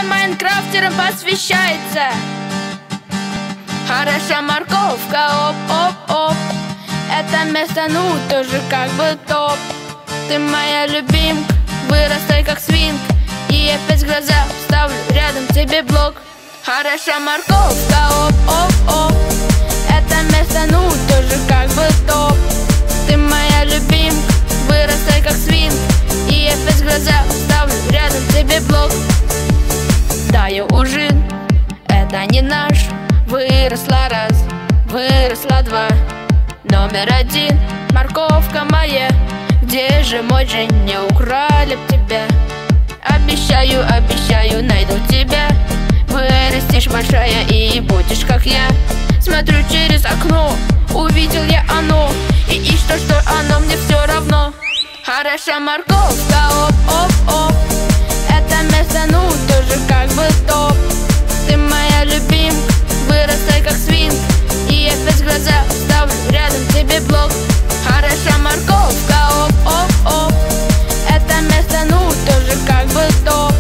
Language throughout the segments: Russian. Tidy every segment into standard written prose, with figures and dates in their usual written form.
майнкрафтерам посвящается. Хороша морковка, оп-оп-оп. Это место, ну, тоже как бы топ. Ты моя любимка, вырастай как свинка. И опять глаза вставлю рядом тебе блок. Хороша морковка, оп-оп-оп. Это место, ну, тоже как бы топ. Ты моя любимка, вырастай как свинка. И опять глаза вставлю рядом тебе блок. Даю ужин, это не наш. Выросла раз, выросла два. Номер один, морковка моя. Где же мой джин, не украли б тебя. Обещаю, обещаю, найду тебя. Вырастешь большая и будешь как я. Смотрю через окно, увидел я оно. И что оно, мне все равно. Хороша морковка, оп-оп-оп. Это место, ну, тоже как бы топ. Ты моя любимка, вырастай как свинка. И опять глаза вставлю рядом тебе блок. Хороша морковка, оп-оп-оп. Это место, ну, тоже как бы топ.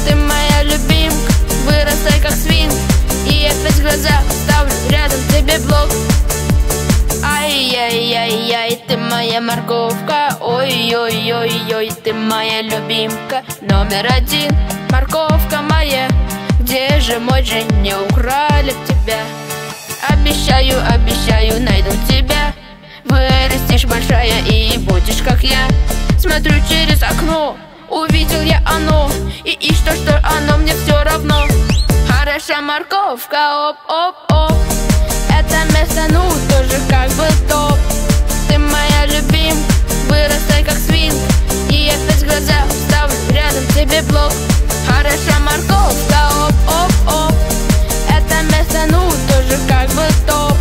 Ты моя любимка, вырастай как свинка. И опять глаза вставлю рядом тебе блок. Ай-яй-яй-яй, ты моя морковка. Ой-ой-ой-ой, ты моя любимка. Номер один, морковка моя. Где же мой джин, не украли б тебя. Обещаю, обещаю, найду тебя. Вырастешь большая и будешь как я. Смотрю через окно, увидел я оно. И что оно, мне все равно. Хороша морковка, оп-оп-оп. Это место, ну, тоже как бы топ. Ты моя любимка, вырастай как свинка. И опять глаза вставлю рядом тебе блок. Хороша морковка, оп-оп-оп. Это место, ну, тоже как бы топ.